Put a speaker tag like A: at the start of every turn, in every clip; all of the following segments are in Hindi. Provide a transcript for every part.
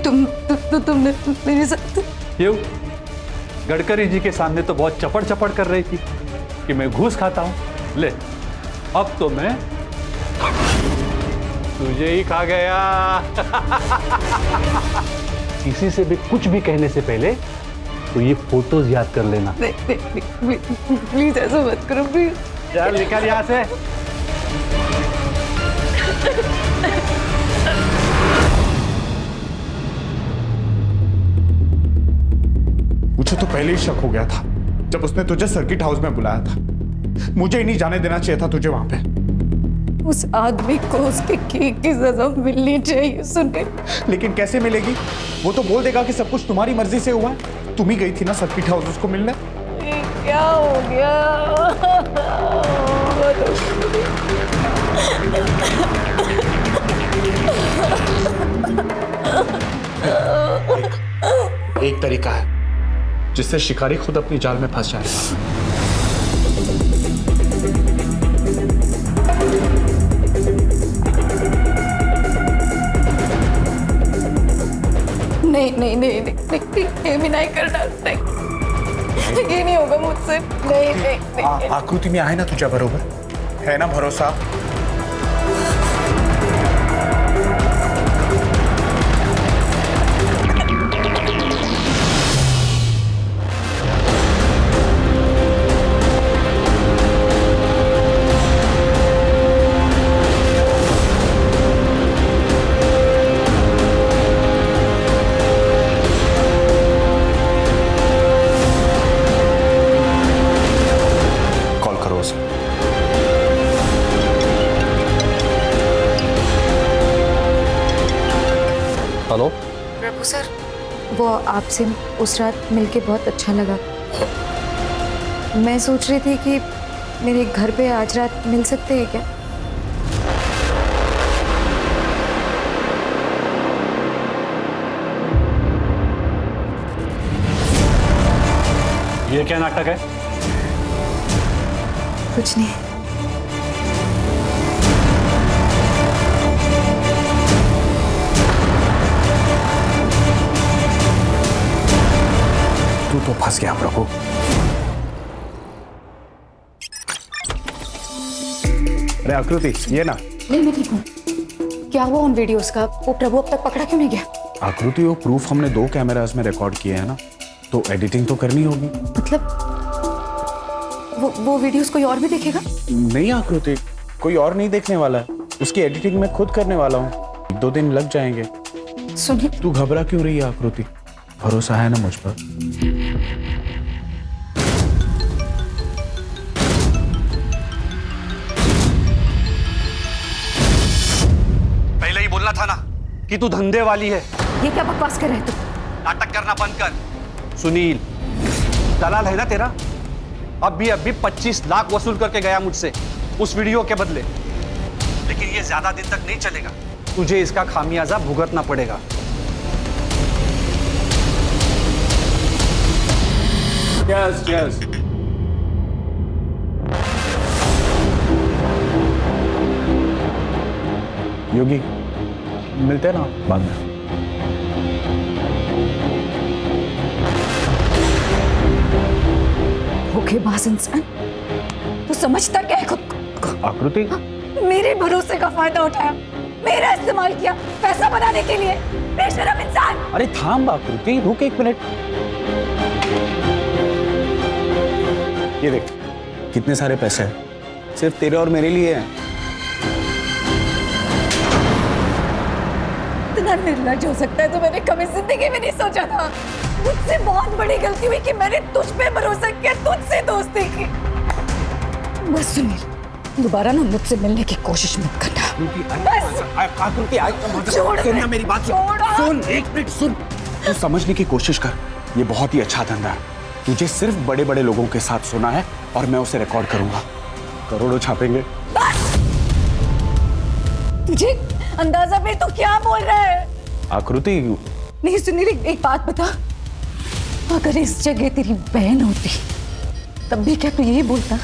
A: तुमने मेरे साथ
B: क्यों? गडकरी जी के सामने तो बहुत चपड़ चपड़ कर रही थी कि मैं घूस खाता हूं। ले, अब तो मैं तुझे ही खा गया। किसी से भी कुछ भी कहने से पहले तो ये फोटोज याद कर लेना।
A: प्लीज ऐसा मत करो प्लीज।
B: चल निकल यहां से।
C: मुझे तो पहले ही शक हो गया था जब उसने तुझे सर्किट हाउस में बुलाया था। मुझे ही नहीं जाने देना चाहिए था तुझे वहां पे।
A: उस आदमी को उसके की सजा मिलनी चाहिए सुनील।
C: लेकिन कैसे मिलेगी? वो तो बोल देगा कि सब कुछ तुम्हारी मर्जी से हुआ है। तुम ही गई थी ना सर्किट हाउस उसको मिलने।
A: क्या हो गया?
C: एक तरीका है जिससे शिकारी खुद अपनी जाल में फंस जाएगा।
A: नहीं, भी नहीं करना। नहीं, ये नहीं होगा मुझसे। नहीं।
C: आकृति में आए ना तुझे बरोबर है ना भरोसा?
B: हेलो
A: प्रभु सर, वो आपसे उस रात मिलके बहुत अच्छा लगा। मैं सोच रही थी कि मेरे घर पे आज रात मिल सकते हैं क्या?
B: ये क्या नाटक है?
A: कुछ नहीं।
C: तू तो फंस गया प्रभु। अरे आकृति, ये ना।
A: नहीं, मैं ठीक हूँ। क्या हुआ उन वीडियोस का? वो प्रभु अब तक पकड़ा क्यों नहीं गया?
C: आकृति, वो प्रूफ हमने 2 कैमरास में रिकॉर्ड किए हैं ना, तो एडिटिंग तो करनी होगी।
A: मतलब वो वीडियोस कोई और भी देखेगा?
C: नहीं आकृति, कोई और नहीं देखने वाला है। उसकी एडिटिंग मैं खुद करने वाला हूँ। 2 दिन लग जाएंगे।
A: सुनिए,
C: तू घबरा क्यों रही है आकृति? भरोसा है ना मुझ पर?
B: पहले ही बोलना था ना कि तू धंधे वाली है।
A: ये क्या बकवास कर रहे हो तुम?
B: नाटक करना बंद कर। सुनील दलाल है ना तेरा? अभी 25 लाख वसूल करके गया मुझसे उस वीडियो के बदले। लेकिन ये ज्यादा दिन तक नहीं चलेगा। तुझे इसका खामियाजा भुगतना पड़ेगा।
C: Yes. योगी, मिलते हैं ना बाद में।
A: धोखेबाज इंसान, तू समझता क्या है खुद को?
C: आकृति,
A: मेरे भरोसे का फायदा उठाया, मेरा इस्तेमाल किया पैसा बनाने के लिए। बेशरम इंसान।
C: अरे थाम आकृति, रुक 1 मिनट। ये देख, कितने सारे पैसे हैं, सिर्फ तेरे और मेरे लिए हैं।
A: इतना निर्लज्ज हो सकता है तो मैंने कभी जिंदगी में नहीं सोचा था। मुझसे बहुत बड़ी गलती हुई कि मैंने तुझ पे भरोसा किया, तुझसे दोस्ती की। बस सुनील, दोबारा ना मुझसे मिलने की कोशिश मत करना। बस
C: आकृति, मेरी बात सुन। 1 मिनट सुन। तू समझने की कोशिश कर। ये बहुत ही अच्छा धंधा है। तुझे सिर्फ बड़े बड़े लोगों के साथ सुना है और मैं उसे रिकॉर्ड करूंगा। करोड़ों छापेंगे।
A: तुझे अंदाजा भी तो क्या बोल रहा है?
C: आकृति,
A: नहीं सुनील, एक बात बता, अगर इस जगह तेरी बहन होती तब भी क्या तू यही बोलता?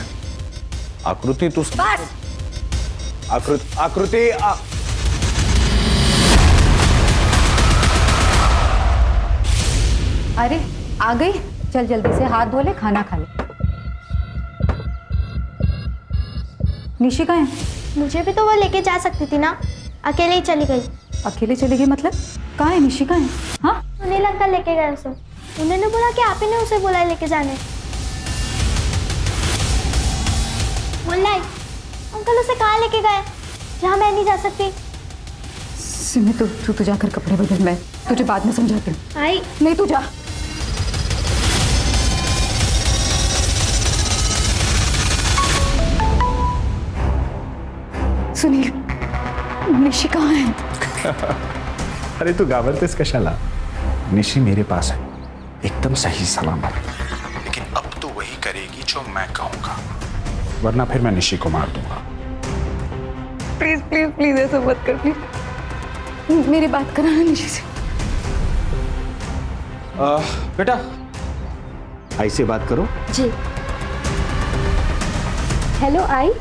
C: आकृति तू
A: बस।
C: आकृति
A: अरे आ गई, चल जल्दी से हाथ धो ले, खाना खा ले। निशी कहाँ है?
D: मुझे भी तो वो लेके जा सकती थी ना, अकेले ही चली गई।
A: अकेले चली गई मतलब? कहाँ है निशी, कहाँ है? हाँ
D: सुनील अंकल लेके गए उसे। उन्होंने बोला कि आप ही ने उसे बोला लेके जाने। मुल्लाई अंकल उसे कहाँ लेके गए जहाँ मैं नहीं जा सकती?
A: सिमी तू जाकर कपड़े बदल, मैं तुझे बाद में समझाती हूँ।
D: आई
A: नहीं तू जा। सुनील, निशी कहाँ है?
C: अरे तू घाबरतेस कशाला? निशी मेरे पास है, एकदम सही सलामत। लेकिन अब तो वही करेगी जो मैं कहूंगा, वरना फिर मैं निशी को मार दूंगा।
A: प्लीज प्लीज प्लीज ऐसा मत कर, प्लीज मेरी बात कराना निशी से।
C: बेटा आई से बात करो।
D: जी। हेलो आई।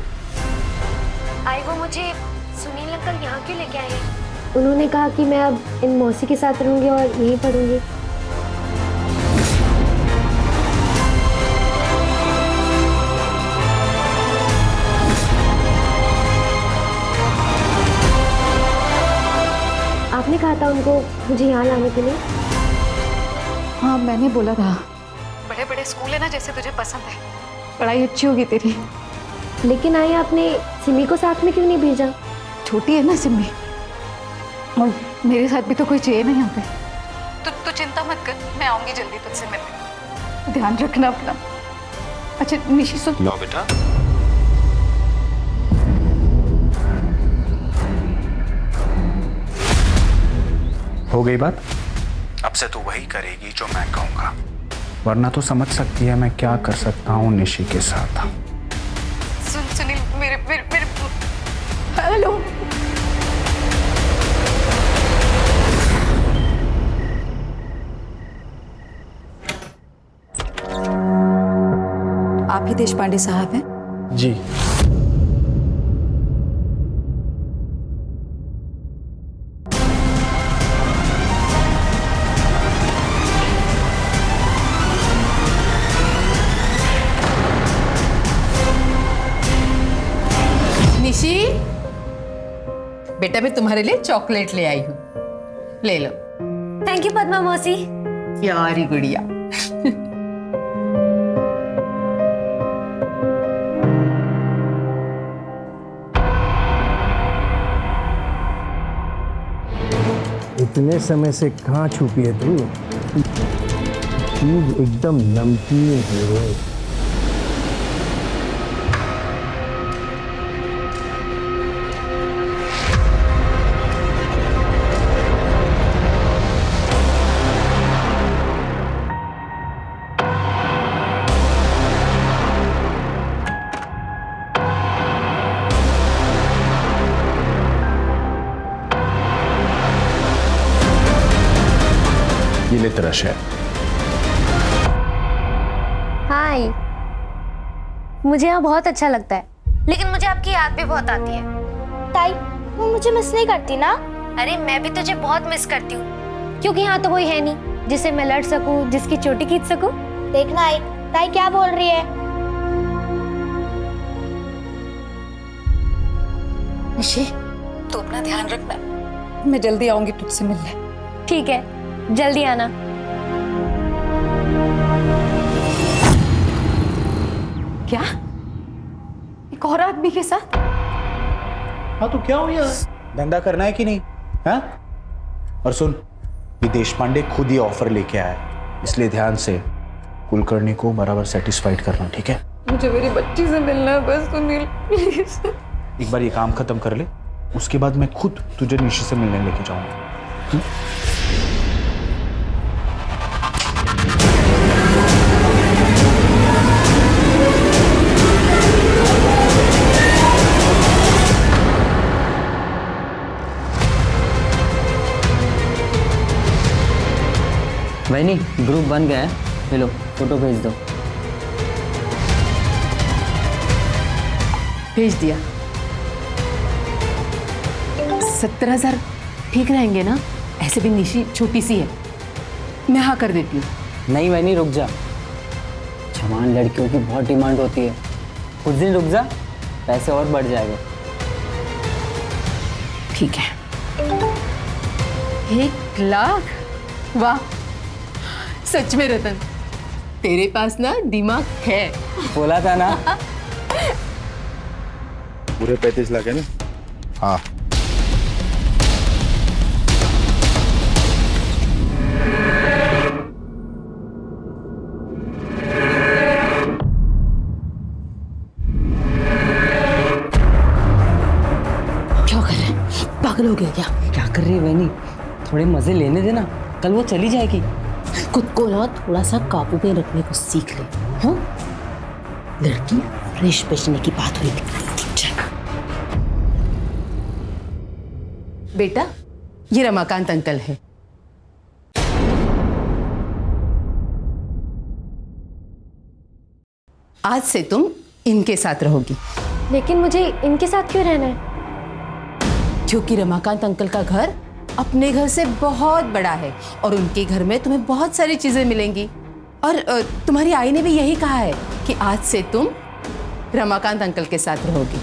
D: आई वो मुझे सुनील अंकल यहाँ क्यों लेके आए हैं? उन्होंने कहा कि मैं अब इन मौसी के साथ रहूंगी और यहीं पढ़ूंगी। आपने कहा था उनको मुझे यहाँ लाने के लिए?
A: हाँ मैंने बोला था, बड़े बड़े स्कूल है ना जैसे तुझे पसंद है, पढ़ाई अच्छी होगी तेरी।
D: लेकिन आई आपने सिमी को साथ में क्यों नहीं भेजा?
A: छोटी है ना सिमी, और मेरे साथ भी तो कोई चाहिए ना यहाँ पे। तू चिंता मत कर, मैं आऊंगी जल्दी तुझसे मिलने, ध्यान रखना अपना। अच्छा निशी सुन।
C: लो बेटा। हो गई बात? अब से तू वही करेगी जो मैं कहूंगा, वरना तो समझ सकती है मैं क्या कर सकता हूँ निशी के साथ।
A: सुनील मेरे हेलो। आप ही देशपांडे साहब हैं?
C: जी।
E: निशी बेटा, मैं तुम्हारे लिए चॉकलेट ले आई हूँ, ले लो।
D: थैंक यू पद्मा मौसी।
E: प्यारी गुड़िया।
F: इतने समय से कहाँ छुपी है तू? चीज एकदम नमकीन है।
C: ये ले तेरा शेयर।
D: हाय, मुझे यहाँ बहुत अच्छा लगता है, लेकिन मुझे आपकी याद भी बहुत आती है। ताई, वो मुझे मिस नहीं करती ना? अरे मैं भी तुझे बहुत मिस करती हूँ, क्योंकि यहाँ तो कोई है नहीं जिससे मैं लड़ सकूँ, जिसकी चोटी खींच सकूँ। देखना आई, ताई क्या बोल रही है।
A: निशी तू अपना ध्यान रखना, मैं जल्दी आऊंगी तुझसे मिलने।
D: ठीक है, जल्दी आना।
A: क्या? एक और आदमी के साथ?
C: हाँ तो क्या हो गया? धंधा करना है कि नहीं? हाँ? और सुन, ये देशपांडे खुद ही ऑफर लेके आया है, इसलिए ध्यान से कुलकर्णी को बराबर सेटिस्फाइड करना, ठीक है?
A: मुझे मेरी बच्ची से मिलना है बस सुनील, प्लीज।
C: एक बार ये काम खत्म कर ले, उसके बाद मैं खुद तुझे निशी से मिलने लेके जाऊंगा।
G: वही ग्रुप बन गया है, ले लो फोटो भेज दो।
E: भेज दिया। 70,000 ठीक रहेंगे ना? ऐसे भी निशी छोटी सी है, मैं हाँ कर देती हूँ।
G: नहीं वैनी रुक जा, जवान लड़कियों की बहुत डिमांड होती है, कुछ दिन रुक जा, पैसे और बढ़ जाएगा।
E: ठीक है। 1 लाख? वाह, सच में रतन, तेरे पास ना दिमाग है।
G: बोला था ना।
C: पूरे 35 लाख है ना? हाँ।
E: क्या कर रहे हैं? पागल हो गया क्या?
G: क्या कर रही है वैनी? थोड़े मजे लेने देना, कल वो चली जाएगी।
E: खुद को ना थोड़ा सा काबू में रखने को सीख ले। हाँ, लड़की फ्रेश बेचने की बात हुई थी। बेटा, ये रमाकांत अंकल है। आज से तुम इनके साथ रहोगी।
D: लेकिन मुझे इनके साथ क्यों रहना है?
E: क्योंकि रमाकांत अंकल का घर अपने घर से बहुत बड़ा है और उनके घर में तुम्हें बहुत सारी चीजें मिलेंगी। और तुम्हारी आई ने भी यही कहा है कि आज से तुम रमाकांत अंकल के साथ रहोगी।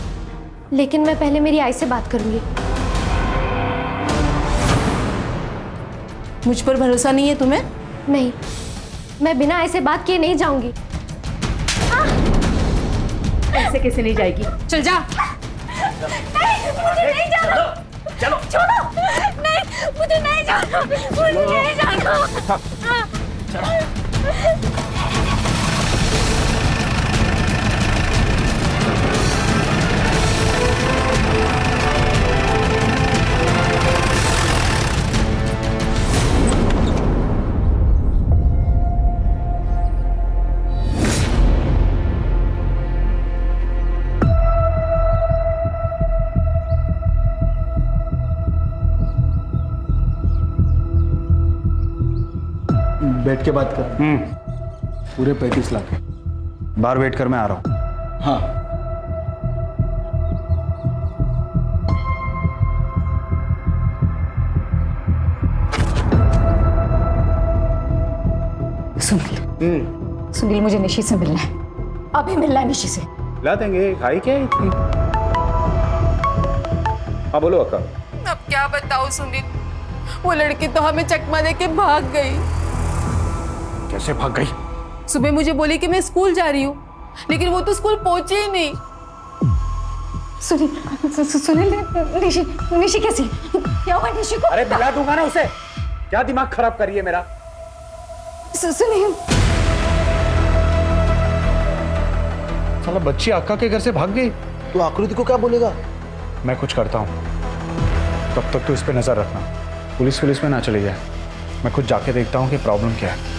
D: लेकिन मैं पहले मेरी आई से बात करूंगी।
E: मुझ पर भरोसा नहीं है तुम्हें?
D: नहीं, मैं बिना आई से बात किए नहीं जाऊंगी।
E: ऐसे कैसे नहीं जाएगी? चल जा।
D: नहीं, मुझे नहीं जाना। चलो छोड़ो। नहीं, मुझे नहीं जाना, मुझे नहीं जाना।
F: बैठ के बात कर।
C: पूरे 35 लाख है। बाहर वेट कर, मैं आ रहा हूँ।
F: हाँ।
A: सुनील, मुझे निशी से मिलना है, अभी मिलना है निशी से।
C: ला देंगे, खाई क्या है इतनी? हाँ बोलो अक्का।
E: अब क्या बताओ सुनील, वो लड़की तो हमें चकमा दे के भाग गई।
C: कैसे भाग गई?
E: सुबह मुझे बोली कि मैं स्कूल जा रही हूँ, लेकिन वो तो स्कूल पहुंची ही नहीं।
A: सुनील, निशी कैसी? क्या हुआ निशी को?
C: अरे मिला दूंगा ना उसे। क्या दिमाग खराब करी है मेरा?
A: सुनील,
C: साला बच्ची अक्का के घर से भाग गई।
F: तो आकृति को क्या बोलेगा?
C: मैं कुछ करता हूँ, तब तक तो इस पे नजर रखना। पुलिस में ना चली जाए। मैं खुद जाके देखता हूँ कि प्रॉब्लम क्या है।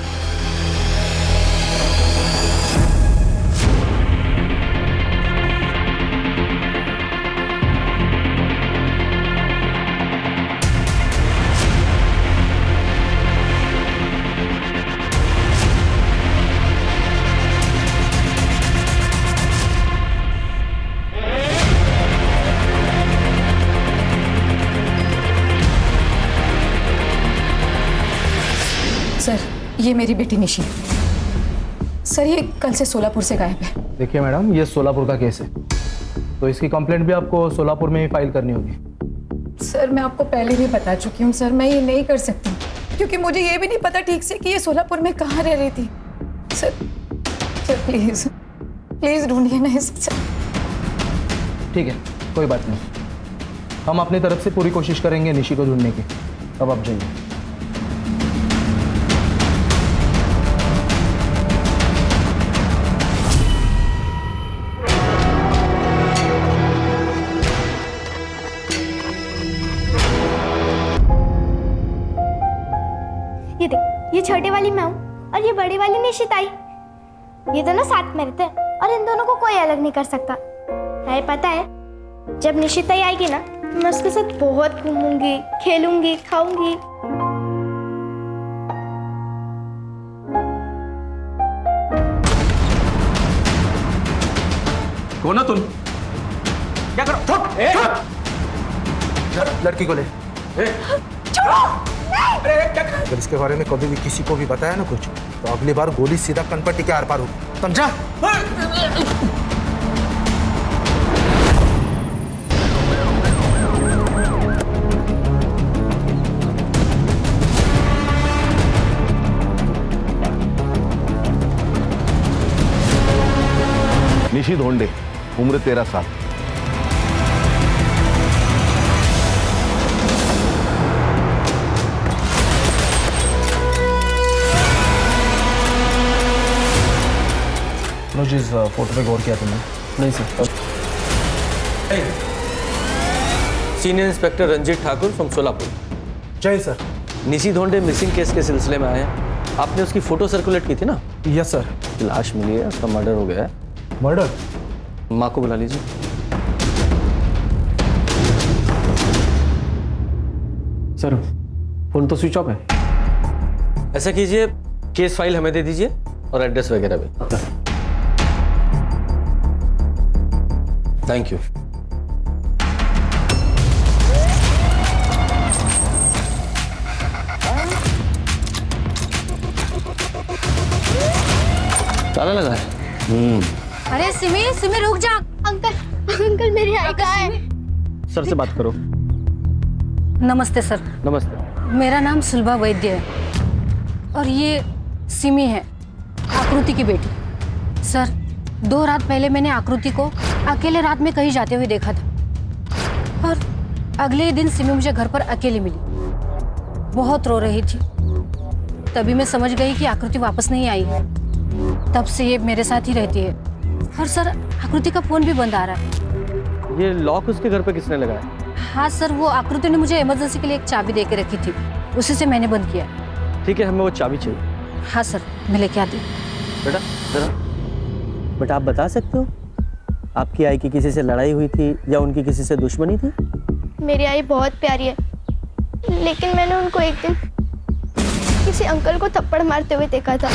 A: सर, ये मेरी बेटी निशी है। सर, ये कल से सोलापुर से गायब है।
F: देखिए मैडम, ये सोलापुर का केस है, तो इसकी कंप्लेंट भी आपको सोलापुर में ही फाइल करनी होगी।
A: सर, मैं आपको पहले भी बता चुकी हूँ सर, मैं ये नहीं कर सकती क्योंकि मुझे ये भी नहीं पता ठीक से कि ये सोलापुर में कहाँ रह रही थी। सर प्लीज प्लीज ढूंढिए ना इसे।
F: ठीक है, कोई बात नहीं, हम अपनी तरफ से पूरी कोशिश करेंगे निशी को ढूंढने की। अब आप जाइए।
D: ये देख, ये छोटे वाली मैं हूँ और ये बड़ी वाली निशिताई। ये दोनों साथ में रहते हैं और इन दोनों को कोई अलग नहीं कर सकता है। पता है, जब निशिताई आएगी ना, मैं उसके साथ बहुत घूमूंगी, खेलूंगी, खाऊंगी।
B: कौन हो तुम? क्या करो?
F: लड़की को ले।
A: छोड़ो!
F: अगर इसके बारे में कभी भी किसी को भी बताया ना कुछ, तो अगली बार गोली सीधा कन पर टिके आर पार होगी, समझा?
H: निशी धोंडे, उम्र 13 साल।
F: मनोज, इस फोटो पे गौर किया तुमने?
I: नहीं sir. Senior inspector Ranjit Thakur from Solapur.
F: जय सर।
I: निशी धोंडे मिसिंग केस के सिलसिले में आए हैं। आपने उसकी फोटो सर्कुलेट की थी ना?
F: Yes sir.
I: लाश मिली है, उसका मर्डर हो गया है।
F: मर्डर?
I: माँ को बुला लीजिए।
F: सर फोन तो स्विच ऑफ है।
I: ऐसा कीजिए, केस फाइल हमें दे दीजिए और एड्रेस वगैरह भी। Thank you. ताला लगा है।
D: अरे सिमी, सिमी रुक जा। अंकल मेरी आई कहाँ है?
I: सर से बात करो।
A: नमस्ते सर।
I: नमस्ते।
A: मेरा नाम सुलभा वैद्य है और ये सिमी है, आकृति की बेटी। सर 2 रात पहले मैंने आकृति को अकेले रात में कहीं जाते हुए देखा था और अगले ही दिन सिमी मुझे घर पर अकेली मिली। बहुत रो रही थी। तभी मैं समझ गई कि आकृति वापस नहीं आई है। तब से ये मेरे साथ ही रहती है। और सर आकृति का फोन भी बंद आ रहा है।
I: ये लॉक उसके घर पे किसने लगाया?
A: हाँ सर, वो आकृति ने मुझे इमरजेंसी के लिए एक चाबी दे के रखी थी, उसी से मैंने बंद किया।
I: ठीक है, हमें वो चाबी चाहिए।
A: हाँ सर, मैं लेके आती।
I: बेटा जरा।
J: बेटा आप बता सकते हो आपकी आई की किसी से लड़ाई हुई थी या उनकी किसी से दुश्मनी थी?
K: मेरी आई बहुत प्यारी है, लेकिन मैंने उनको एक दिन किसी अंकल को थप्पड़ मारते हुए देखा था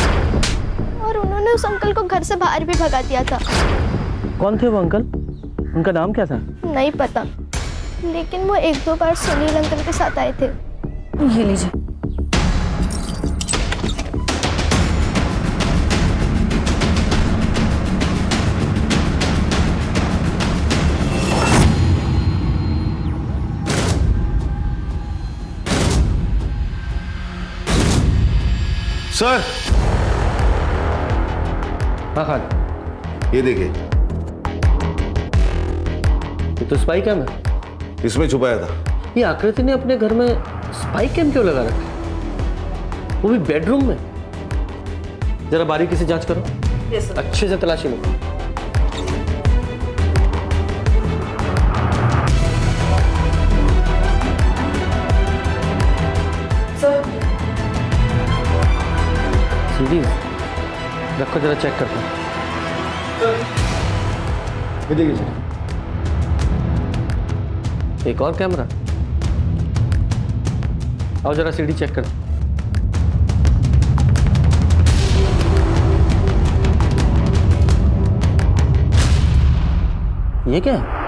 K: और उन्होंने उस अंकल को घर से बाहर भी भगा दिया था।
J: कौन थे वो अंकल? उनका नाम क्या था?
K: नहीं पता, लेकिन वो 1-2 बार सुनील अंकल के साथ आए थे।
A: ये लीजिए।
H: सर,
I: हाँ खान,
H: ये देखिए,
I: ये तो स्पाई कैम है।
H: इसमें छुपाया था।
I: ये आकृति ने अपने घर में स्पाई कैम क्यों लगा रखा, वो भी बेडरूम में? जरा बारीकी से जांच करो।
E: Yes sir.
I: अच्छे से तलाशी लो।
E: सर
I: सीडीज रखो, जरा चेक करते हैं। ये देखिए सर, एक और कैमरा। आओ जरा सीडी चेक कर।
J: ये क्या है?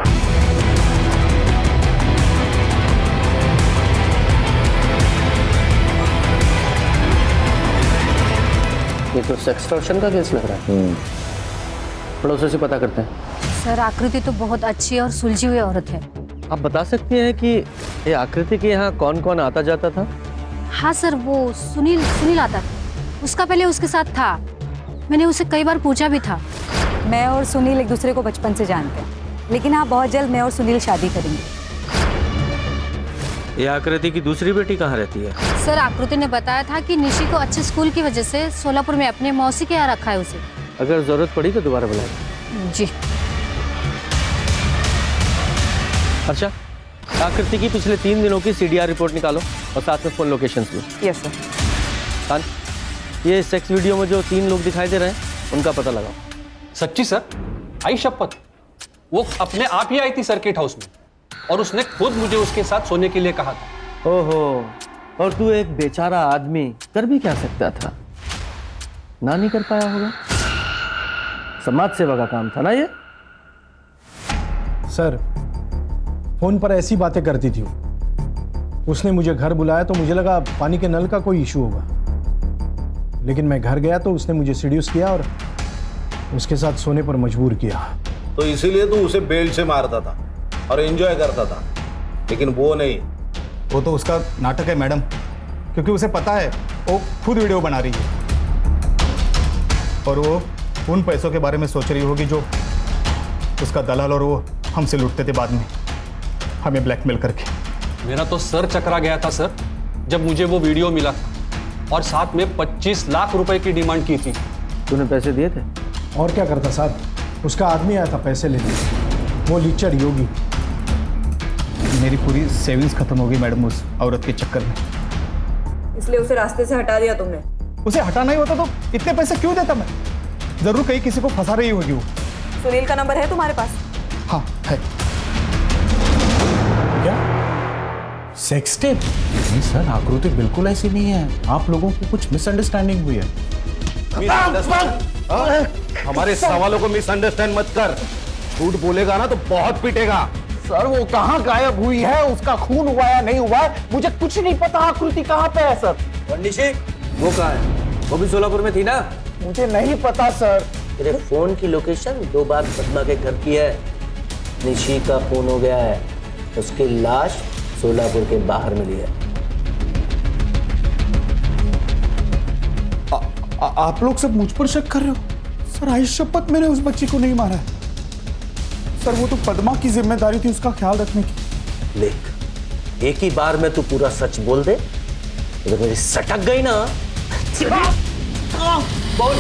I: ये तो सेक्सटॉर्शन का केस लग रहा है। पड़ोसियों से पता करते हैं।
A: सर आकृति तो बहुत अच्छी और सुलझी हुई औरत है।
I: आप बता सकती हैं कि ये आकृति के यहाँ कौन कौन आता जाता था?
A: हाँ सर, वो सुनील आता था। उसका पहले उसके साथ था। मैंने उसे कई बार पूछा भी था।
L: मैं और सुनील एक दूसरे को बचपन से जानते हैं, लेकिन हाँ बहुत जल्द मैं और सुनील शादी करेंगे।
I: ये आकृति की दूसरी बेटी कहाँ रहती है?
A: सर आकृति ने बताया था कि निशी को अच्छे स्कूल की वजह से सोलापुर में अपने मौसी के यहाँ रखा है उसे।
I: अगर जरूरत पड़ी तो दोबारा बुलाएं।
A: जी।
I: अच्छा, आकृति की पिछले 3 दिनों की CDR रिपोर्ट निकालो और साथ में फोन लोकेशंस भी।
L: Yes sir.
I: खान, ये सेक्स वीडियो में जो 3 लोग दिखाई दे रहे हैं उनका पता लगाओ।
B: सच्ची सर? आई शपथ, वो अपने आप ही आई थी सर्किट हाउस में और उसने खुद मुझे उसके साथ सोने के लिए कहा था।
I: ओहो, और तू एक बेचारा आदमी कर भी क्या सकता था? ना नहीं कर पाया होगा। समाज सेवा का काम था ना ये।
F: सर फोन पर ऐसी बातें करती थी उसने मुझे घर बुलाया तो मुझे लगा पानी के नल का कोई इशू होगा, लेकिन मैं घर गया तो उसने मुझे सीड्यूस किया और उसके साथ सोने पर मजबूर किया।
H: तो इसीलिए तू उसे बेल्ट से मारता था और एंजॉय करता था, लेकिन वो नहीं।
C: वो तो उसका नाटक है मैडम, क्योंकि उसे पता है वो खुद वीडियो बना रही है और वो उन पैसों के बारे में सोच रही होगी जो उसका दलाल और वो हमसे लूटते थे बाद में, हमें ब्लैकमेल करके।
B: मेरा तो सर चकरा गया था सर जब मुझे वो वीडियो मिला और साथ में 25 लाख रुपए की डिमांड की थी।
I: तूने पैसे दिए थे?
F: और क्या करता साहब, उसका आदमी आया था पैसे लेने, वो लीचड़ योगी।
C: मेरी पूरी सेविंग्स खत्म हो गई मैडम उस औरत के चक्कर में।
L: इसलिए उसे रास्ते से हटा दिया तुमने?
C: उसे हटाना ही होता तो इतने पैसे क्यों देता मैं? जरूर कहीं किसी को फंसा रही होगी वो।
L: सुनील का नंबर है तुम्हारे पास?
C: हाँ है। क्या सेक्स टेप? नहीं सर, आकृति बिल्कुल ऐसी नहीं है। आप लोगों को कुछ मिसअंडरस्टैंडिंग हुई है।
H: हमारे सवालों को मिसअंडरस्टैंड मत कर। झूठ बोलेगा ना तो बहुत पीटेगा।
C: सर वो कहाँ गायब हुई है? उसका खून हुआ या नहीं हुआ मुझे कुछ नहीं पता। आकृति कहाँ पे है सर?
J: निशी, वो कहाँ है? वो भी सोलापुर में थी ना?
C: मुझे नहीं पता सर।
J: तेरे फोन की लोकेशन 2 बार पद्मा के घर की है। निशी का फोन हो गया है, उसकी लाश सोलापुर के बाहर मिली है।
C: आप लोग सब मुझ पर शक कर रहे हो? सर आई शपथ मैंने उस बच्ची को नहीं मारा है सर। वो तो पद्मा की जिम्मेदारी थी उसका ख्याल रखने की।
J: देख, एक ही बार में तू पूरा सच बोल दे, अगर मेरी सटक गई ना। बोल।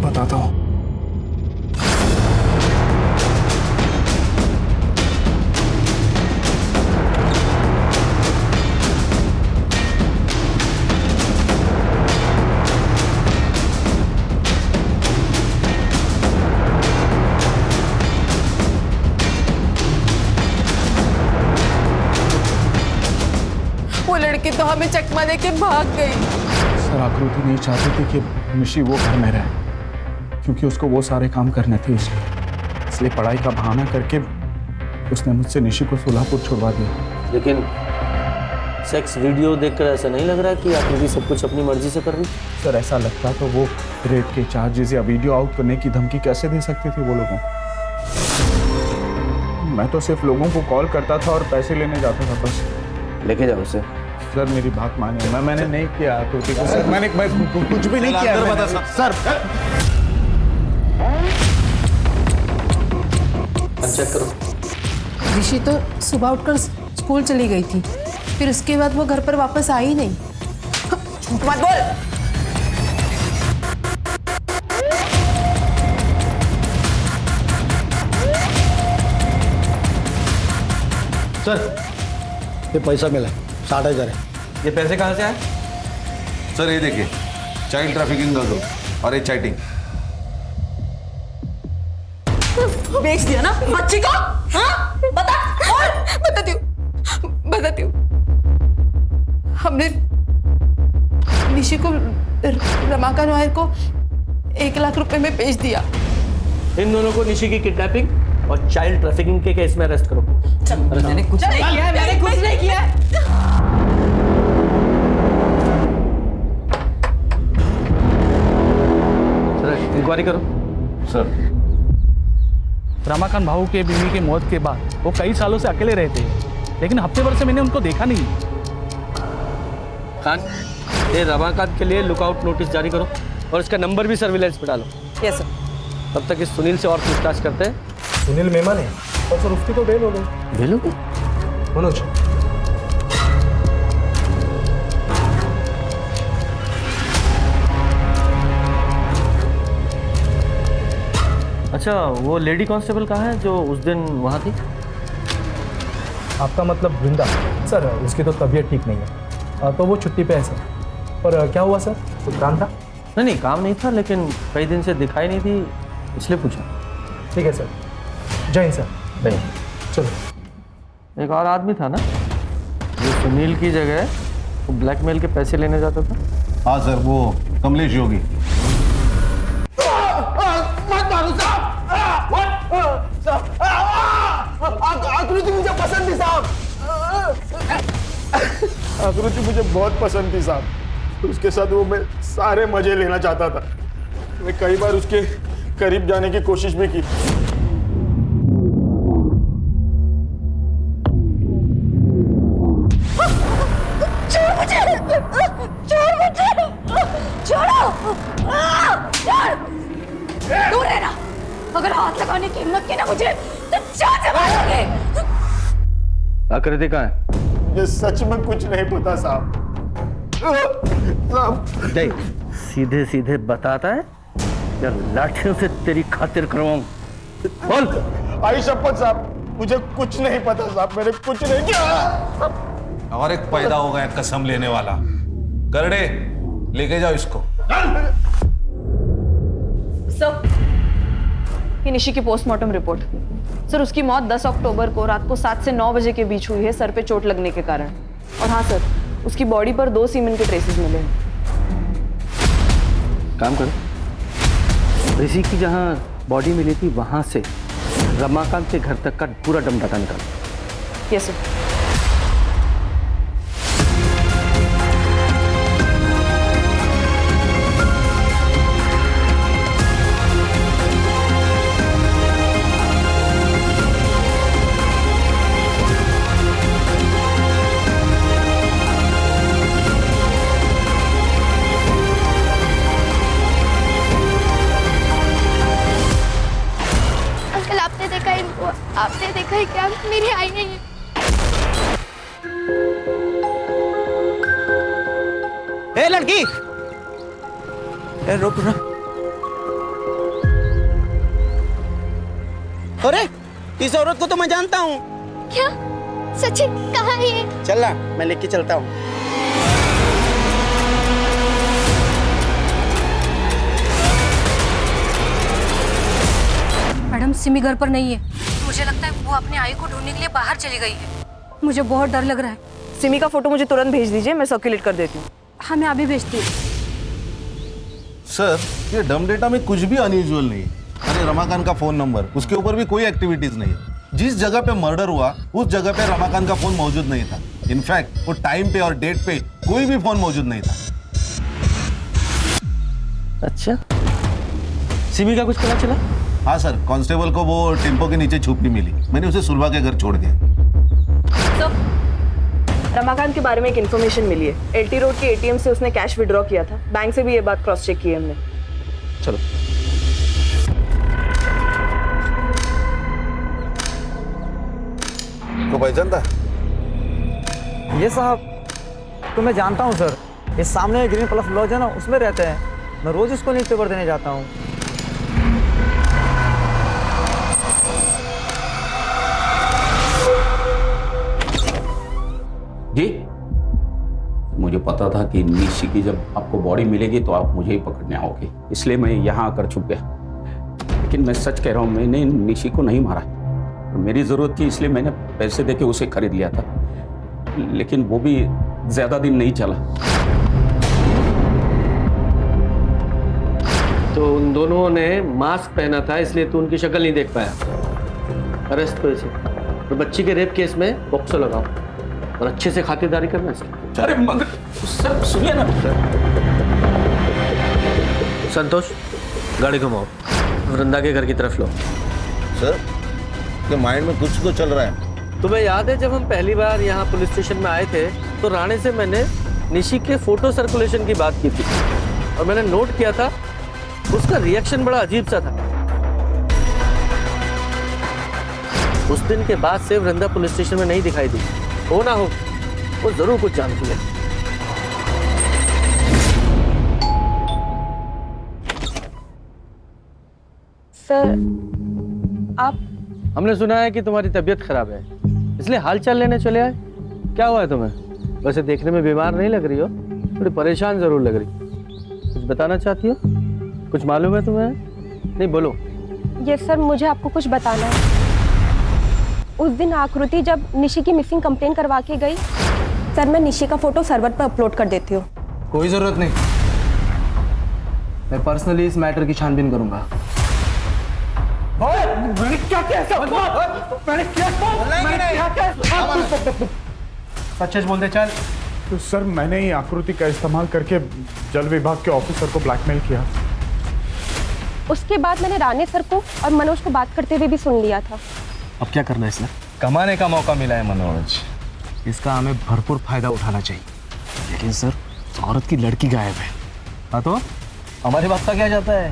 C: बताता हूँ।
E: लड़की तो हमें चकमा देके भाग गई।
C: सर आकृति नहीं चाहती थी कि निशी वो घर में रहे, क्योंकि उसको वो सारे काम करने थे। इसलिए पढ़ाई का बहाना करके उसने मुझसे निशी को सोलापुर छुड़वा दिया।
J: लेकिन सेक्स वीडियो देखकर ऐसा नहीं लग रहा कि आकृति सब कुछ अपनी मर्जी से कर रही?
C: सर ऐसा लगता तो वो रेप के चार्जेस या वीडियो आउट करने की धमकी कैसे दे सकती थी वो लोगों? मैं तो सिर्फ लोगों को कॉल करता था और पैसे लेने जाता था बस।
J: लेके जाओ उसे।
C: सर मेरी बात मानिए, मैंने नहीं किया आकृति को सर। मैंने कुछ भी नहीं किया सर।
J: चेक करो।
E: ऋषि तो सुबह उठकर स्कूल चली गई थी, फिर उसके बाद वो घर पर वापस आई नहीं। झूठ मत बोल।
I: सर ये पैसा मिला 60,000 है।
F: ये पैसे कहाँ से आए?
H: सर ये देखिए, चाइल्ड ट्रैफिकिंग का ग्रुप और ये चैटिंग।
A: बेच दिया ना बच्ची को? हाँ? बताती हूँ। हमने निशी को रमाकांत नायर को 1 लाख रुपए में बेच दिया।
J: इन दोनों को निशी की किडनैपिंग और चाइल्ड ट्रैफिकिंग के केस में अरेस्ट करो।
A: मैंने कुछ नहीं किया।
J: इंक्वायरी करो।
H: सर
F: रमाकांत भाऊ के बीवी की मौत के बाद वो कई सालों से अकेले रहते हैं, लेकिन हफ्ते भर से मैंने उनको देखा नहीं।
J: खान, ये रमाकांत के लिए लुकआउट नोटिस जारी करो और इसका नंबर भी सर्विलांस पे डालो।
L: Yes sir.
J: तब तक इस सुनील से और पूछताछ करते हैं।
F: सुनील मेमन है और सर उसकी तो बेल हो गई।
J: बेल हो गई?
F: मनोज,
J: अच्छा, वो लेडी कांस्टेबल कहाँ है जो उस दिन वहाँ थी?
F: आपका मतलब वृंदा? सर उसकी तो तबीयत ठीक नहीं है, तो वो छुट्टी पे है सर। पर क्या हुआ सर, कुछ काम था?
J: नहीं, काम नहीं था, लेकिन कई दिन से दिखाई नहीं थी, इसलिए पूछा।
F: ठीक है सर। जय हिंद सर।
J: नहीं,
F: चलो।
J: एक और आदमी था ना जो सुनील की जगह वो ब्लैकमेल के पैसे लेने जाता था?
H: हाँ सर, वो कमलेश योगी।
C: आकृति मुझे पसंद थी साहब। आकृति मुझे बहुत पसंद थी साहब। उसके साथ वो मैं सारे मजे लेना चाहता था। मैं कई बार उसके करीब जाने की कोशिश भी की।
A: दूर रहना। अगर हाथ लगाने की हिम्मत की ना मुझे तो जान से मारोगे।
I: आकृति कहाँ है?
C: मुझे सच में कुछ नहीं पता साहब।
I: नहीं, सीधे सीधे बताता है या लाठियों से तेरी खातिर करवाऊं? बोल।
C: आई शपथ साहब, मुझे कुछ नहीं पता साहब, मैंने कुछ नहीं किया।
H: और एक पैदा हो गया कसम लेने वाला। करड़े लेके जाओ इसको।
M: सर, ये निशी की पोस्टमार्टम रिपोर्ट। सर, उसकी मौत 10 अक्टूबर को रात को 7 से 9 बजे के बीच हुई है, सर पे चोट लगने के कारण। और हाँ सर, उसकी बॉडी पर 2 सीमेन के ट्रेसेस मिले हैं।
I: काम करो, ऋषि की जहाँ बॉडी मिली थी वहां से रमाकांत के घर तक का पूरा डम डाटा निकालो।
M: Yes sir.
K: आपने देखा है क्या? मेरी आई नहीं है।
G: ए लड़की, ए रुक रुक। अरे इस औरत को तो मैं जानता हूँ।
K: क्या? सच्ची? कहाँ है ये?
G: चल ना, मैं लेके चलता हूँ।
L: मैडम, सिमी घर पर नहीं है। मुझे लगता है वो अपने आई को ढूंढने के लिए बाहर चली गई है। मुझे बहुत डर लग रहा है।
M: सिमी का फोटो मुझे तुरंत भेज दीजिए, मैं सर्कुलेट कर देती हूँ।
L: हाँ, मैं अभी भेजती हूँ।
H: सर, ये डम डेटा में कुछ भी अनयूजुअल नहीं है। अरे रमाकांत का फोन नंबर, उसके ऊपर भी कोई एक्टिविटीज नहीं है। जिस जगह पे मर्डर हुआ उस जगह पे रमाकांत का फोन मौजूद नहीं था। इनफैक्ट वो टाइम पे और डेट पे कोई भी फोन मौजूद नहीं था।
I: अच्छा, सिमी का कुछ पता चला?
H: हाँ सर, कांस्टेबल को वो टेम्पो के नीचे छुपी मिली। मैंने उसे सुलभा के घर छोड़ दिया।
M: तो रमाकांत के बारे में एक इन्फॉर्मेशन मिली है। एलटी रोड के एटीएम से उसने कैश विड्रॉ किया था। बैंक से भी ये बात क्रॉस चेक की है हमने।
I: चलो।
H: तो पहचानता?
N: ये साहब तो मैं जानता हूँ सर। इस सामने ग्रीन प्लस लॉज है ना, उसमें रहते हैं। मैं रोज इसको न्यूज़पेपर देने जाता हूँ।
O: जी, मुझे पता था कि निशी की जब आपको बॉडी मिलेगी तो आप मुझे ही पकड़ने आओगे, इसलिए मैं यहाँ आकर छुप गया। लेकिन मैं सच कह रहा हूँ, मैंने निशी को नहीं मारा। मेरी जरूरत थी इसलिए मैंने पैसे देके उसे खरीद लिया था, लेकिन वो भी ज्यादा दिन नहीं चला।
I: तो उन दोनों ने मास्क पहना था इसलिए तू उनकी शक्ल नहीं देख पाया। अरेस्ट तो इसे और बच्ची के रेप केस में बॉक्सर लगाओ और अच्छे से खातिरदारी करना इसकी।
O: अरे मगर सर सुनिए ना।
I: संतोष, गाड़ी घुमाओ, वृंदा के घर की तरफ लो।
H: सर, के माइंड में कुछ तो चल रहा है।
I: तुम्हें याद है जब हम पहली बार यहाँ पुलिस स्टेशन में आए थे तो राणे से मैंने निशी के फोटो सर्कुलेशन की बात की थी और मैंने नोट किया था उसका रिएक्शन बड़ा अजीब सा था। उस दिन के बाद से वृंदा पुलिस स्टेशन में नहीं दिखाई दी। हो ना हो, वो जरूर कुछ जानती है।
M: सर, आप?
I: हमने सुना है कि तुम्हारी तबीयत खराब है, इसलिए हालचाल लेने चले आए। क्या हुआ है तुम्हें? वैसे देखने में बीमार नहीं लग रही हो, थोड़ी परेशान जरूर लग रही। कुछ बताना चाहती हो? कुछ मालूम है तुम्हें? नहीं, बोलो।
K: यस सर, मुझे आपको कुछ बताना है। उस दिन आकृति जब निशी की मिसिंग कंप्लेन करवा के गई, सर मैं निशी का फोटो सर्वर पर अपलोड कर देती हूँ।
F: कोई जरूरत नहीं, मैं पर्सनली इस मैटर की छानबीन करूंगा।
C: मैंने क्या किया?
F: सच बोल दे, चल
C: तो सर मैंने ही आकृति का इस्तेमाल करके जल विभाग के ऑफिसर को ब्लैकमेल किया।
P: उसके बाद मैंने राणे सर को और मनोज को बात करते हुए भी सुन लिया था।
F: अब क्या करना है इसमें? कमाने का मौका मिला है मनोज, इसका हमें भरपूर फायदा उठाना चाहिए। लेकिन सर औरत की लड़की गायब है। हाँ तो हमारी बात का क्या जाता है?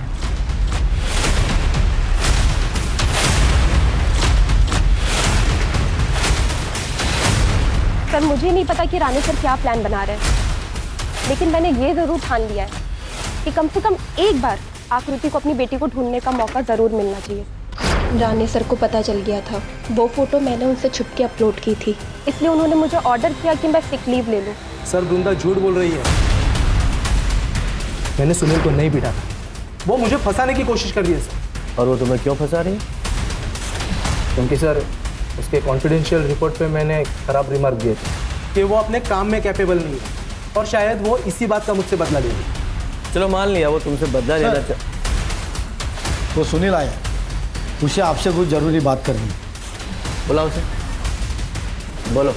P: सर मुझे नहीं पता कि राणे सर क्या प्लान बना रहे हैं, लेकिन मैंने ये जरूर ठान लिया है कि कम से कम एक बार आकृति को अपनी बेटी को ढूंढने का मौका जरूर मिलना चाहिए। राणे सर को पता चल गया था, वो फोटो मैंने उनसे छुप के अपलोड की थी, इसलिए उन्होंने मुझे ऑर्डर किया कि मैं सिक लीव ले लूं।
F: सर वृंदा झूठ बोल रही है। मैंने सुनील को नहीं बिठा था, वो मुझे फंसाने की कोशिश कर रही है सर।
J: और वो तुम्हें क्यों फंसा रही है?
F: क्योंकि सर उसके कॉन्फिडेंशियल रिपोर्ट पे मैंने खराब रिमार्क दिए थे कि वो अपने काम में कैपेबल नहीं है, और शायद वो इसी बात का मुझसे बदला लेगी।
J: चलो मान लिया वो तुमसे बदला लेना
Q: वो सुनील आया, उसे आपसे कुछ जरूरी बात करनी।
J: बुलाओ उसे, बोलो।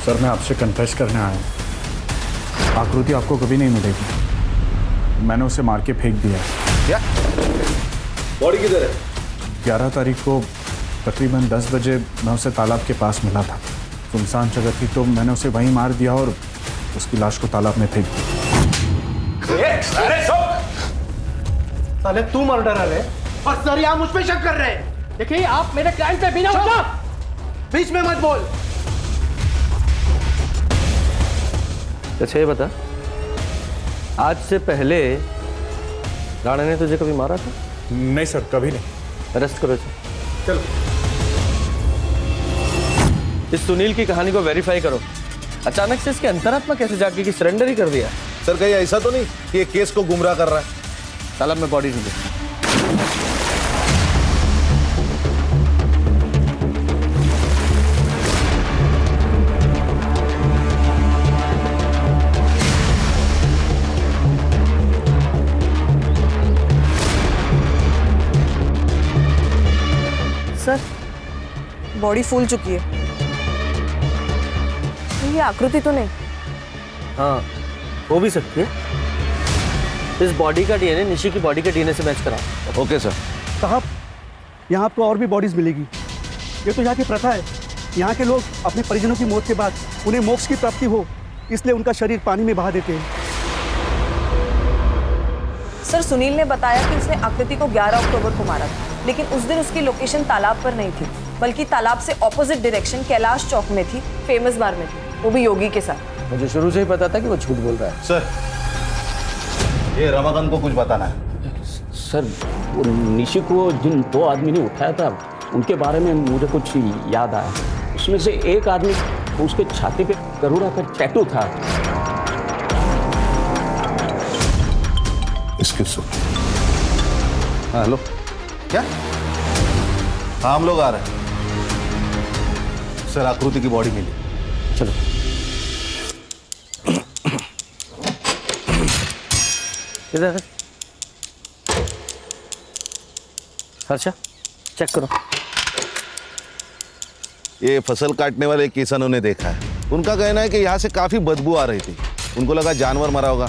C: सर मैं आपसे कन्फेस करने आया हूँ। आकृति आपको कभी नहीं मिलेगी, मैंने उसे मार के फेंक दिया।
H: क्या? बॉडी किधर है?
C: 11 तारीख को तकरीबन 10 बजे मैं उसे तालाब के पास मिला था। सुनसान जगह थी तो मैंने उसे वहीं मार दिया और उसकी लाश को तालाब में फेंक दिया।
F: साले तू मर्डरर है और सर यहाँ मुझ पे शक कर रहे हैं। देखिए आप मेरे क्लाइंट पे बिना बीच में मत बोल।
I: अच्छा ये बता, आज से पहले राणा ने तुझे कभी मारा था?
C: नहीं सर, कभी नहीं।
I: अरेस्ट करो इसे।
F: चलो
I: इस सुनील की कहानी को वेरीफाई करो। अचानक से इसकी अंतरात्मा कैसे जागी कि सरेंडर ही कर दिया?
H: सर कहीं ऐसा तो नहीं कि ये केस को गुमराह कर रहा है?
I: तालाब में बॉडी ढूंढो।
M: सर बॉडी फूल चुकी है, ये आकृति तो नहीं?
I: हाँ हो भी सकती है। इस बॉडी का डीएनए निशी की बॉडी के डीएनए से मैच कराओ।
H: Okay sir.
R: साहब यहाँ आपको और भी बॉडीज मिलेगी। ये तो यहाँ की प्रथा है, यहाँ के लोग अपने परिजनों की मौत के बाद उन्हें मोक्ष की प्राप्ति हो, इसलिए उनका शरीर पानी में बहा देते हैं।
M: सर सुनील ने बताया कि उसने आकृति को 11 अक्टूबर को मारा था, लेकिन उस दिन उसकी लोकेशन तालाब पर नहीं थी, बल्कि तालाब से ऑपोजिट डायरेक्शन कैलाश चौक में थी, फेमस बार में थी, वो भी योगी के साथ।
I: मुझे शुरू से ही पता था कि वो झूठ बोल रहा है।
H: सर ये रमाकांत को कुछ बताना है।
O: सर वो निशी को जिन 2 आदमी ने उठाया था उनके बारे में मुझे कुछ याद आया। उसमें से एक आदमी उसके छाती पे गरुड़ा का टैटू था।
H: इसके हाँ हेलो, क्या? हाँ हम लोग आ रहे हैं सर। आकृति की बॉडी मिली।
O: चलो
I: इधर अच्छा चेक करो।
H: ये फसल काटने वाले किसानों ने देखा है, उनका कहना है कि यहाँ से काफी बदबू आ रही थी, उनको लगा जानवर मरा होगा।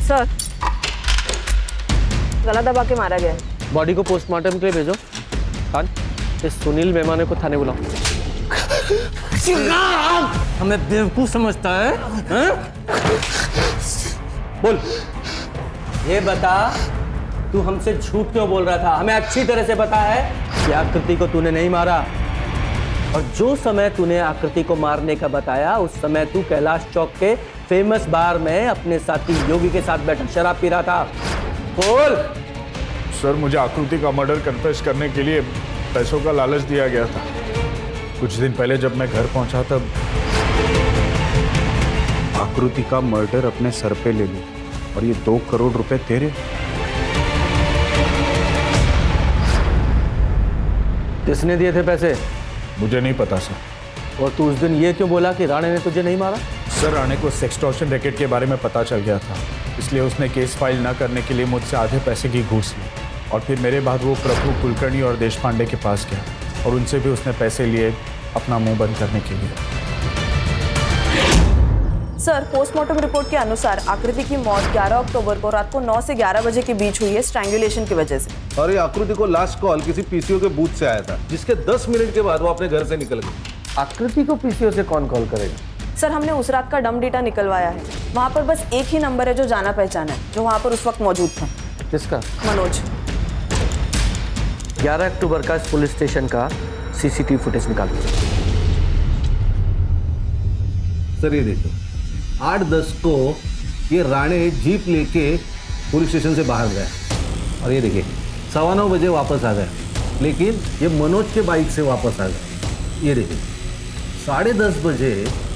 M: सर गला दबा के मारा गया है।
I: बॉडी को पोस्टमार्टम के लिए भेजो। खान इस सुनील मेहमाने को थाने बुलाओ।
N: हमें बेवकूफ समझता है,
I: बोल।
J: ये बता तू हमसे झूठ क्यों बोल रहा था? हमें अच्छी तरह से पता है कि आकृति को तूने नहीं मारा, और जो समय तूने आकृति को मारने का बताया उस समय तू कैलाश चौक के फेमस बार में अपने साथी योगी के साथ बैठा शराब पी रहा था। बोल।
C: सर मुझे आकृति का मर्डर कन्फेस करने के लिए पैसों का लालच दिया गया था। कुछ दिन पहले जब मैं घर पहुंचा तब आकृति का मर्डर अपने सर पे ले ली, और ये 2 करोड़ रुपए तेरे।
I: किसने दिए थे पैसे?
C: मुझे नहीं पता सर।
I: और तू उस दिन ये क्यों बोला कि राणे ने तुझे नहीं मारा?
C: सर राणे को सेक्सटॉर्शन रैकेट के बारे में पता चल गया था, इसलिए उसने केस फाइल न करने के लिए मुझसे आधे पैसे की घूस ली, और फिर मेरे बाद वो प्रभु कुलकर्णी और देशपांडे के पास गया। और उनसे भी उसने पैसे लिए अपना मुंह बंद करने के लिए।
M: सर, पोस्टमार्टम रिपोर्ट के अनुसार आकृति की मौत 11 अक्टूबर को रात को 9 से 11 बजे के बीच हुई है स्ट्रैंगुलेशन की वजह से।
H: और ये आकृति को लास्ट कॉल किसी पीसीओ के बूथ से आया था, जिसके 10 मिनट के बाद वो अपने घर से निकल गई।
I: आकृति को पीसीओ से कौन कॉल करेगा?
M: सर, हमने उस रात का डम डेटा निकलवाया है। वहाँ पर बस एक ही नंबर है जो जाना पहचाना है, जो वहाँ पर उस वक्त मौजूद था।
I: किसका?
M: मनोज।
J: 11 अक्टूबर का इस पुलिस स्टेशन का सीसीटीवी फुटेज निकालो।
H: सर ये देखो, 8:10 को ये राणे जीप लेके पुलिस स्टेशन से बाहर गया और ये देखिए 9:15 बजे वापस आ गया, लेकिन ये मनोज के बाइक से वापस आ गया। ये देखिए 10:30 बजे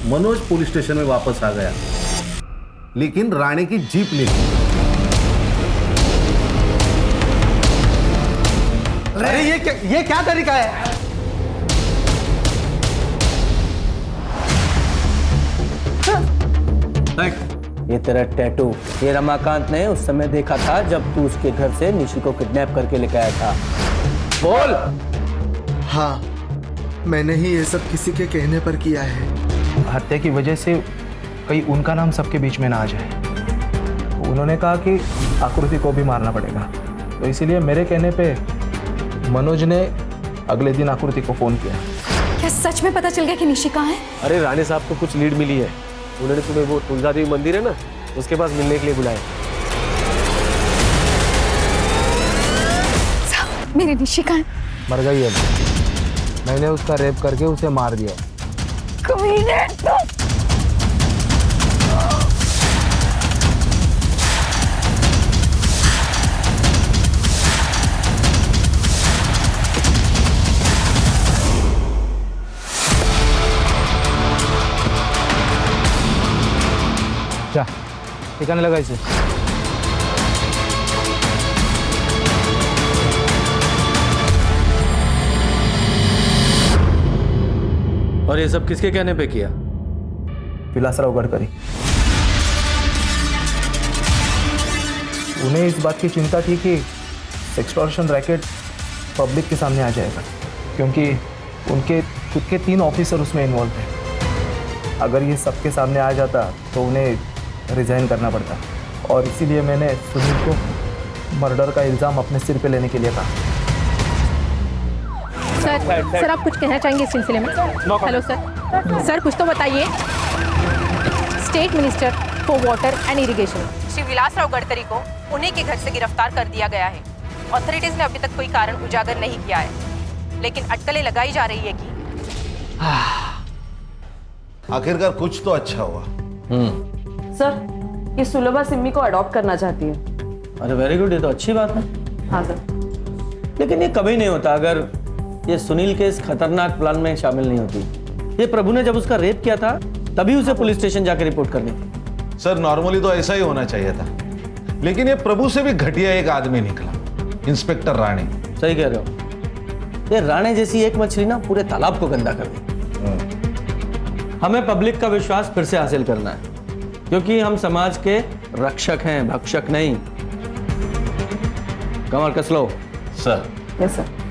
H: मनोज पुलिस स्टेशन में वापस आ गया, लेकिन राणे की जीप लेके।
J: अरे ये क्या तरीका है? ये तेरा टैटू, ये रमाकांत ने उस समय देखा था जब तू उसके घर से निशी को किडनैप करके लेके आया था। बोल।
S: हाँ, मैंने ही ये सब किसी के कहने पर किया है।
F: हत्या की वजह से कहीं उनका नाम सबके बीच में ना आ जाए। उन्होंने कहा कि आकृति को भी मारना पड़ेगा, तो इसीलिए मेरे कहने पे मनोज ने अगले दिन आकृति को फोन किया।
A: क्या सच में पता चल गया कि निशी कहाँ है?
I: अरे राणे साहब को कुछ लीड मिली है। उन्होंने तुम्हें वो तुलजा देवी मंदिर है ना, उसके पास मिलने के लिए बुलाया।
A: मेरी निशी कहाँ है?
F: मर गई है। मैंने उसका रेप करके उसे मार दिया।
A: कमीने तुम!
F: जा, ठिकाने लगा इसे।
J: और ये सब किसके कहने पे किया?
F: विलासराव गडकरी। उन्हें इस बात की चिंता थी कि एक्सटॉर्शन रैकेट पब्लिक के सामने आ जाएगा, क्योंकि उनके खुद के 3 ऑफिसर उसमें इन्वॉल्व थे। अगर ये सबके सामने आ जाता तो उन्हें रिजाइन करना पड़ता, और इसीलिए मैंने सुनील को मर्डर का इल्ज़ाम अपने सिर पे लेने के लिए कहा।
T: सर, आप कुछ कहना चाहेंगे इस सिलसिले में? हेलो सर, कुछ तो बताइए। State minister for water and irrigation Shri Vilasrao Gadkari को उन्हीं के घर से गिरफ्तार कर दिया गया है। ऑथोरिटीज ने अभी तक कोई कारण उजागर नहीं किया है, लेकिन अटकलें लगाई जा रही है कि
H: आखिरकार कुछ तो अच्छा हुआ।
M: सर, ये सुलभा सिम्मी को अडॉप्ट करना चाहती है।
J: अरे वेरी गुड, ये तो अच्छी बात है।
M: हाँ सर।
J: लेकिन ये कभी नहीं होता अगर ये सुनील के इस खतरनाक प्लान में शामिल नहीं होती। ये प्रभु ने जब उसका रेप किया था तभी उसे पुलिस स्टेशन जाकर रिपोर्ट करनी थी।
H: सर, नॉर्मली तो ऐसा ही होना चाहिए था, लेकिन ये प्रभु से भी घटिया एक आदमी निकला, इंस्पेक्टर राणे।
J: सही कह रहे हो। ये राणे जैसी एक मछली ना पूरे तालाब को गंदा कर दी। हमें पब्लिक का विश्वास फिर से हासिल करना है, क्योंकि हम समाज के रक्षक हैं, भक्षक नहीं। कमर कस लो।
H: सर।
M: Yes sir.